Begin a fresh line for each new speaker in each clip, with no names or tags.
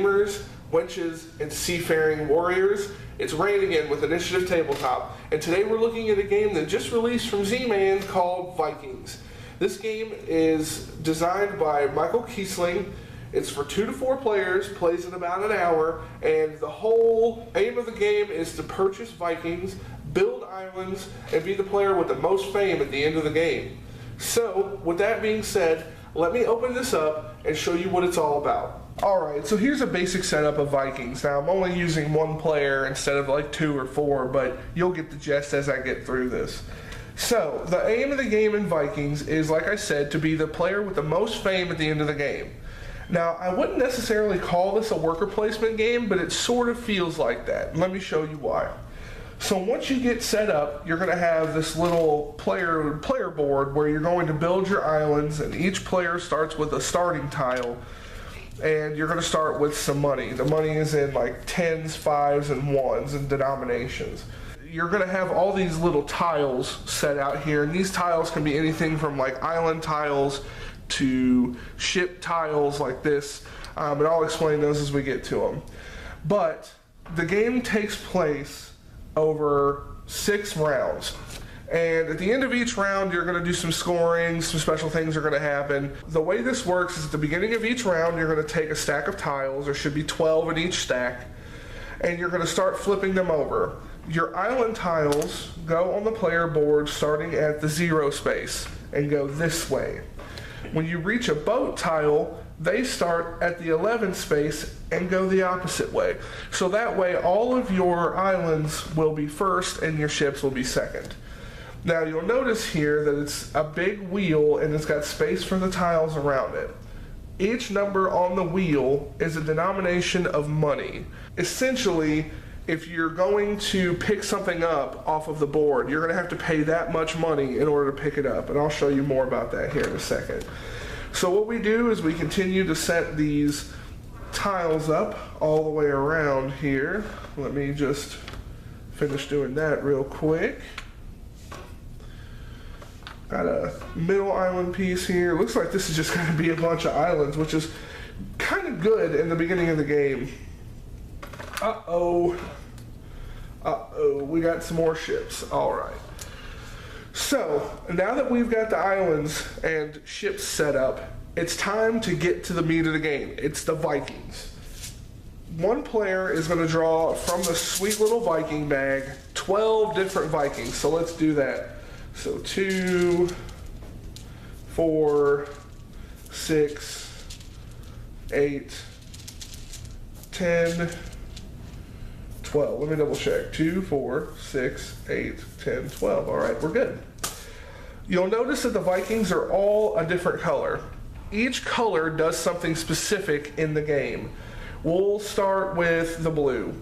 dreamers, wenches, and seafaring warriors. It's Raine again with Initiative Tabletop, and today we're looking at a game that just released from Z-Man called Vikings. This game is designed by Michael Kiesling. It's for 2 to 4 players, plays in about an hour, and the whole aim of the game is to purchase Vikings, build islands, and be the player with the most fame at the end of the game. So, with that being said, let me open this up and show you what it's all about. Alright, so here's a basic setup of Vikings. Now, I'm only using 1 player instead of like 2 or 4, but you'll get the gist as I get through this. So, the aim of the game in Vikings is, like I said, to be the player with the most fame at the end of the game. Now, I wouldn't necessarily call this a worker placement game, but it sort of feels like that. Let me show you why. So once you get set up, you're going to have this little player board where you're going to build your islands, and each player starts with a starting tile, and you're going to start with some money. The money is in like 10s, 5s, and 1s in denominations. You're going to have all these little tiles set out here, and these tiles can be anything from like island tiles to ship tiles like this, and I'll explain those as we get to them. But the game takes place over 6 rounds, and at the end of each round you're going to do some scoring, some special things are going to happen. The way this works is at the beginning of each round you're going to take a stack of tiles, there should be 12 in each stack, and you're going to start flipping them over. Your island tiles go on the player board starting at the 0 space and go this way. When you reach a boat tile, they start at the 11 space and go the opposite way. So that way all of your islands will be first and your ships will be second. Now you'll notice here that it's a big wheel and it's got space for the tiles around it. Each number on the wheel is a denomination of money. Essentially, if you're going to pick something up off of the board, you're going to have to pay that much money in order to pick it up, and I'll show you more about that here in a second. So what we do is we continue to set these tiles up all the way around here. Let me just finish doing that real quick. Got a middle island piece here. Looks like this is just going to be a bunch of islands, which is kind of good in the beginning of the game. Uh-oh, we got some more ships. All right. So, now that we've got the islands and ships set up, it's time to get to the meat of the game. It's the Vikings. 1 player is going to draw from the sweet little Viking bag 12 different Vikings. So let's do that. So 2, 4, 6, 8, 10, 12. Let me double check. 2, 4, 6, 8, 10, 12. All right, we're good. You'll notice that the Vikings are all a different color. Each color does something specific in the game. We'll start with the blue.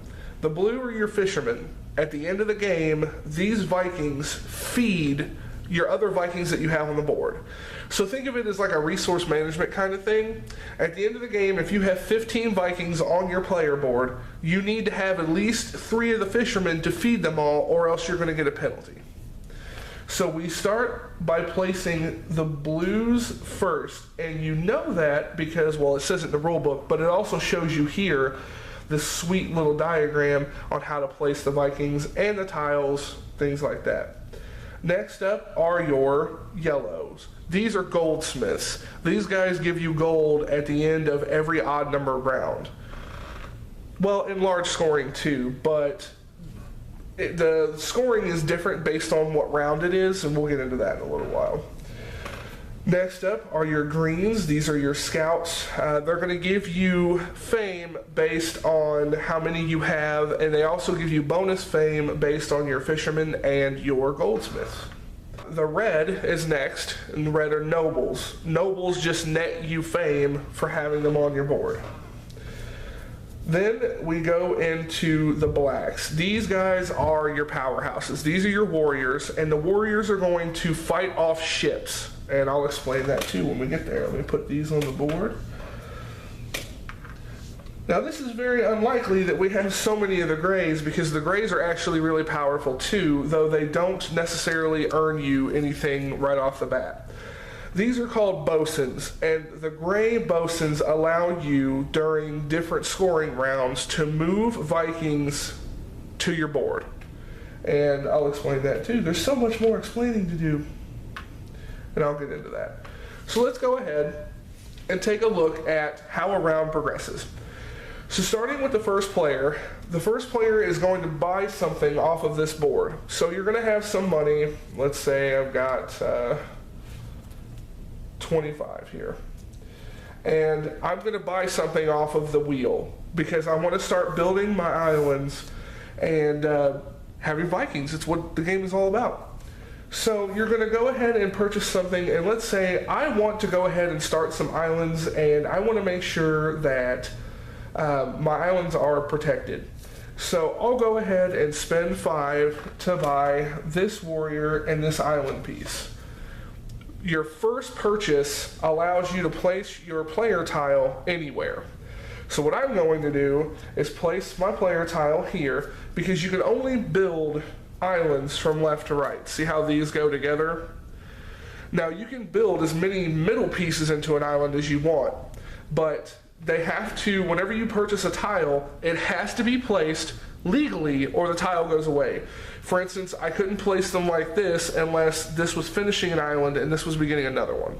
The blue are your fishermen. At the end of the game, these Vikings feed your other Vikings that you have on the board. So think of it as like a resource management kind of thing. At the end of the game, if you have 15 Vikings on your player board, you need to have at least 3 of the fishermen to feed them all, or else you're going to get a penalty. So we start by placing the blues first, and you know that because, well, it says it in the rule book, but it also shows you here this sweet little diagram on how to place the Vikings and the tiles, things like that. Next up are your yellows. These are goldsmiths. These guys give you gold at the end of every odd number round. Well, in large scoring too, but the scoring is different based on what round it is, and we'll get into that in a little while. Next up are your greens. These are your scouts. They're going to give you fame based on how many you have, and they also give you bonus fame based on your fishermen and your goldsmiths. The red is next, and the red are nobles. Nobles just net you fame for having them on your board. Then we go into the blacks. These guys are your powerhouses. These are your warriors, and the warriors are going to fight off ships. And I'll explain that too when we get there. Let me put these on the board. Now this is very unlikely that we have so many of the grays, because the grays are actually really powerful too, though they don't necessarily earn you anything right off the bat. These are called bosuns, and the gray bosuns allow you during different scoring rounds to move Vikings to your board. And I'll explain that too. There's so much more explaining to do, and I'll get into that. So let's go ahead and take a look at how a round progresses. So starting with the first player is going to buy something off of this board. So you're going to have some money. Let's say I've got 25 here. And I'm going to buy something off of the wheel because I want to start building my islands and having Vikings. It's what the game is all about. So you're going to go ahead and purchase something, and let's say I want to go ahead and start some islands, and I want to make sure that my islands are protected. So I'll go ahead and spend 5 to buy this warrior and this island piece. Your first purchase allows you to place your player tile anywhere. So what I'm going to do is place my player tile here, because you can only build islands from left to right. See how these go together? Now you can build as many middle pieces into an island as you want, but they have to, whenever you purchase a tile, it has to be placed legally or the tile goes away. For instance, I couldn't place them like this unless this was finishing an island and this was beginning another one.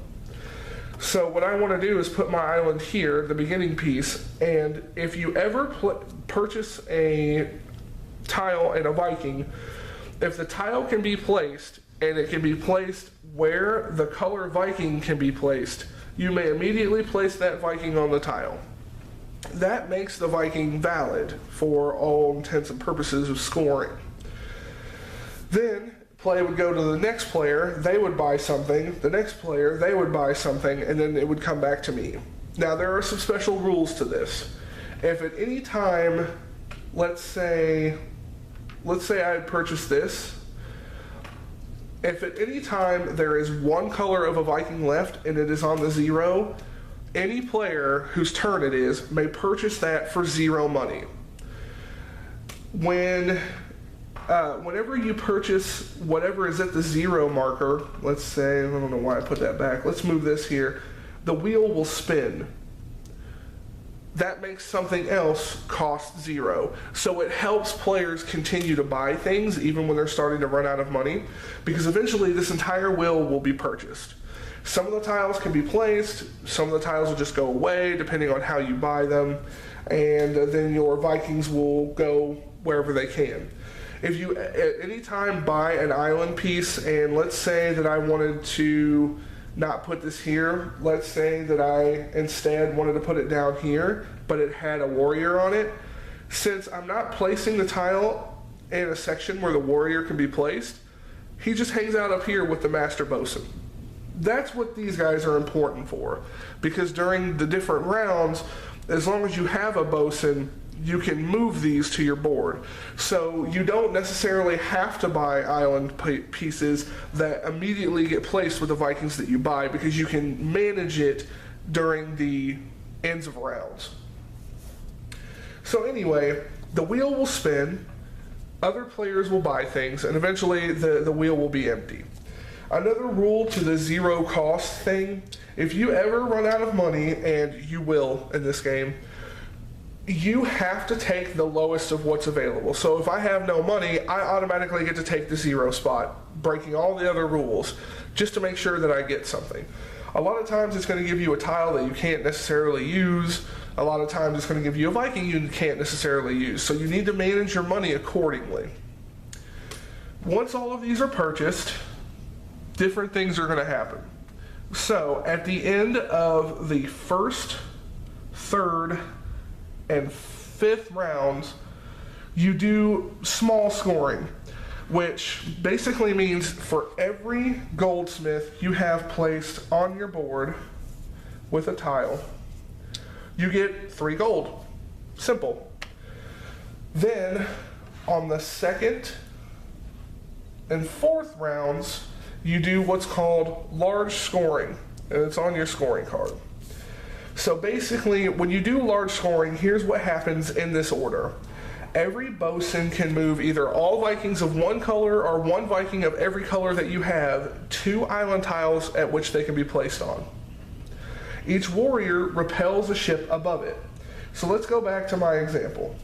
So what I want to do is put my island here, the beginning piece, and if you ever purchase a tile and a Viking, if the tile can be placed and it can be placed where the color Viking can be placed, you may immediately place that Viking on the tile. That makes the Viking valid for all intents and purposes of scoring. Then play would go to the next player, they would buy something, the next player, they would buy something, and then it would come back to me. Now there are some special rules to this. If at any time, let's say I had purchased this, if at any time there is one color of a Viking left and it is on the 0, any player whose turn it is may purchase that for 0 money. Whenever you purchase whatever is at the 0 marker, let's say, I don't know why I put that back, let's move this here, the wheel will spin. That makes something else cost 0. So it helps players continue to buy things even when they're starting to run out of money, because eventually this entire wheel will be purchased. Some of the tiles can be placed, some of the tiles will just go away depending on how you buy them, and then your Vikings will go wherever they can. If you at any time buy an island piece, and let's say that I wanted to not put this here, let's say that I instead wanted to put it down here, but it had a warrior on it, since I'm not placing the tile in a section where the warrior can be placed, he just hangs out up here with the master bosun. That's what these guys are important for, because during the different rounds, as long as you have a bosun, you can move these to your board. So you don't necessarily have to buy island pieces that immediately get placed with the Vikings that you buy, because you can manage it during the ends of rounds. So anyway, the wheel will spin, other players will buy things, and eventually the wheel will be empty. Another rule to the 0 cost thing, if you ever run out of money, and you will in this game, you have to take the lowest of what's available. So if I have no money, I automatically get to take the 0 spot, breaking all the other rules, just to make sure that I get something. A lot of times it's going to give you a tile that you can't necessarily use. A lot of times it's going to give you a Viking you can't necessarily use. So you need to manage your money accordingly. Once all of these are purchased, different things are going to happen. So at the end of the first, third, and 5th rounds, you do small scoring, which basically means for every goldsmith you have placed on your board with a tile, you get 3 gold. Simple. Then on the 2nd and 4th rounds, you do what's called large scoring, and it's on your scoring card. So basically, when you do large scoring, here's what happens in this order. Every bosun can move either all Vikings of one color or one Viking of every color that you have to island tiles at which they can be placed on. Each warrior repels a ship above it. So let's go back to my example.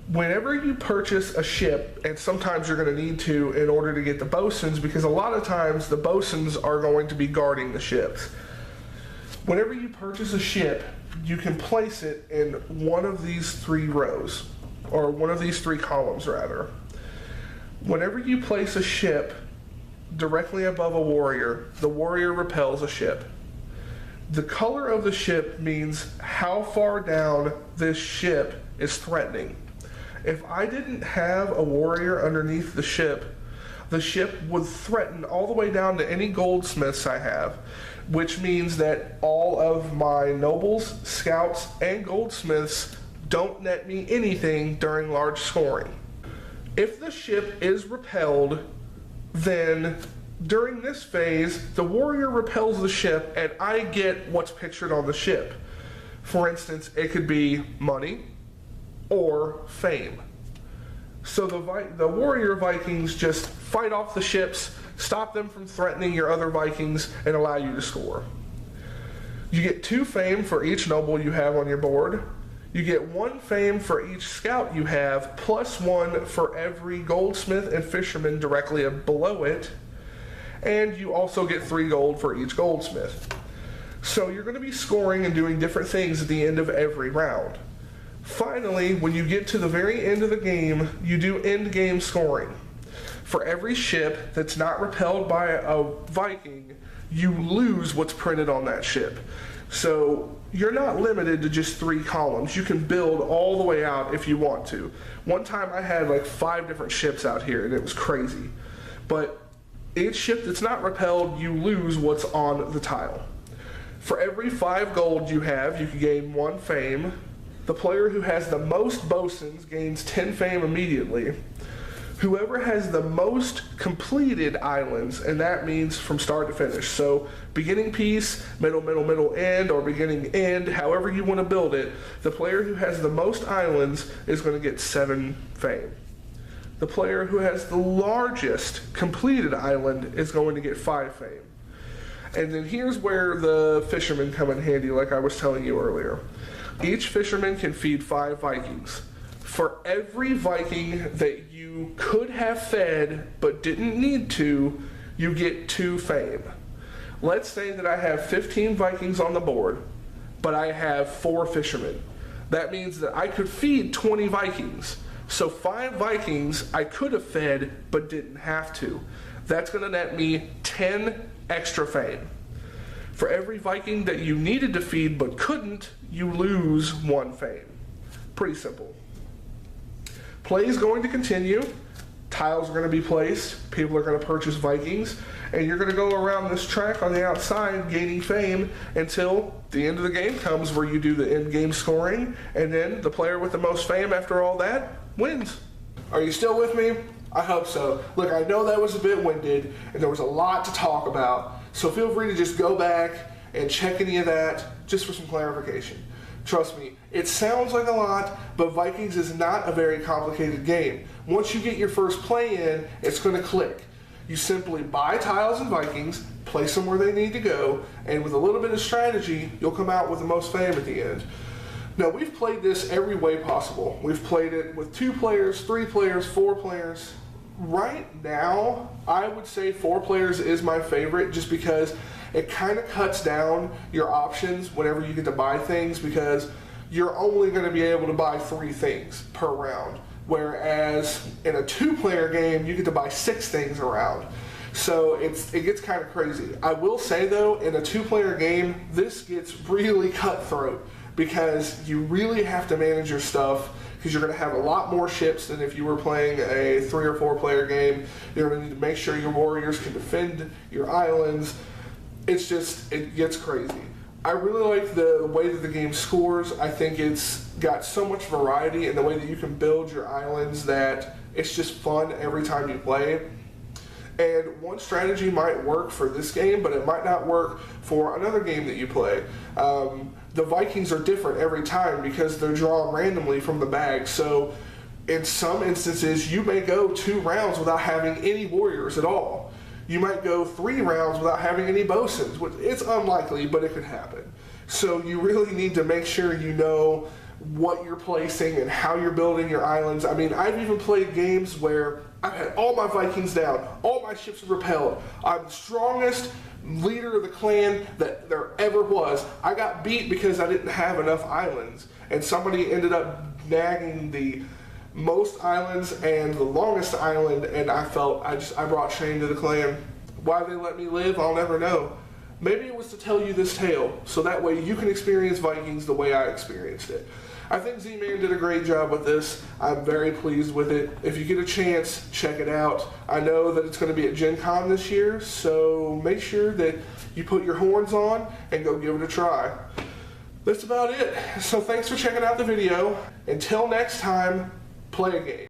Whenever you purchase a ship, and sometimes you're going to need to in order to get the bosuns, because a lot of times the bosuns are going to be guarding the ships. Whenever you purchase a ship, you can place it in one of these 3 rows, or one of these 3 columns rather. Whenever you place a ship directly above a warrior, the warrior repels a ship. The color of the ship means how far down this ship is threatening. If I didn't have a warrior underneath the ship would threaten all the way down to any goldsmiths I have, which means that all of my nobles, scouts, and goldsmiths don't net me anything during large scoring. If the ship is repelled, then during this phase, the warrior repels the ship and I get what's pictured on the ship. For instance, it could be money or fame. So the warrior Vikings just fight off the ships, stop them from threatening your other Vikings, and allow you to score. You get 2 fame for each noble you have on your board. You get 1 fame for each scout you have, plus 1 for every goldsmith and fisherman directly below it. And you also get 3 gold for each goldsmith. So you're going to be scoring and doing different things at the end of every round. Finally, when you get to the very end of the game, you do end game scoring. For every ship that's not repelled by a Viking, you lose what's printed on that ship. So you're not limited to just 3 columns. You can build all the way out if you want to. One time I had like 5 different ships out here and it was crazy. But each ship that's not repelled, you lose what's on the tile. For every 5 gold you have, you can gain 1 fame. The player who has the most bosuns gains 10 fame immediately. Whoever has the most completed islands, and that means from start to finish. So beginning piece, middle, end, or beginning end, however you want to build it, the player who has the most islands is going to get 7 fame. The player who has the largest completed island is going to get 5 fame. And then here's where the fishermen come in handy, like I was telling you earlier. Each fisherman can feed 5 Vikings. For every Viking that you could have fed but didn't need to, you get 2 fame. Let's say that I have 15 Vikings on the board, but I have 4 fishermen. That means that I could feed 20 Vikings. So 5 Vikings I could have fed but didn't have to. That's going to net me 10 extra fame. For every Viking that you needed to feed but couldn't, you lose 1 fame. Pretty simple. Play is going to continue. Tiles are going to be placed. People are going to purchase Vikings. And you're going to go around this track on the outside gaining fame until the end of the game comes where you do the end game scoring. And then the player with the most fame after all that wins. Are you still with me? I hope so. Look, I know that was a bit winded and there was a lot to talk about. So feel free to just go back and check any of that just for some clarification. Trust me, it sounds like a lot, but Vikings is not a very complicated game. Once you get your first play in, it's going to click. You simply buy tiles and Vikings, place them where they need to go, and with a little bit of strategy, you'll come out with the most fame at the end. Now, we've played this every way possible. We've played it with 2 players, 3 players, 4 players. Right now, I would say 4 players is my favorite just because it kind of cuts down your options whenever you get to buy things because you're only going to be able to buy 3 things per round. Whereas in a 2-player game, you get to buy 6 things a round. So it gets kind of crazy. I will say though, in a 2-player game, this gets really cutthroat because you really have to manage your stuff because you're going to have a lot more ships than if you were playing a 3 or 4-player game. You're going to need to make sure your warriors can defend your islands. It gets crazy. I really like the way that the game scores. I think it's got so much variety in the way that you can build your islands that it's just fun every time you play. And one strategy might work for this game, but it might not work for another game that you play. The Vikings are different every time because they're drawn randomly from the bag. So in some instances, you may go 2 rounds without having any warriors at all. You might go 3 rounds without having any bosuns, which it's unlikely, but it could happen. So you really need to make sure you know what you're placing and how you're building your islands. I mean, I've even played games where I've had all my Vikings down, all my ships are repelled. I'm the strongest leader of the clan that there ever was. I got beat because I didn't have enough islands, and somebody ended up nagging the most islands and the longest island, and I felt I brought shame to the clan. Why they let me live, I'll never know. Maybe it was to tell you this tale, so that way you can experience Vikings the way I experienced it. I think Z-Man did a great job with this. I'm very pleased with it. If you get a chance, check it out. I know that it's going to be at Gen Con this year, so make sure that you put your horns on and go give it a try. That's about it. So thanks for checking out the video. Until next time, play a game.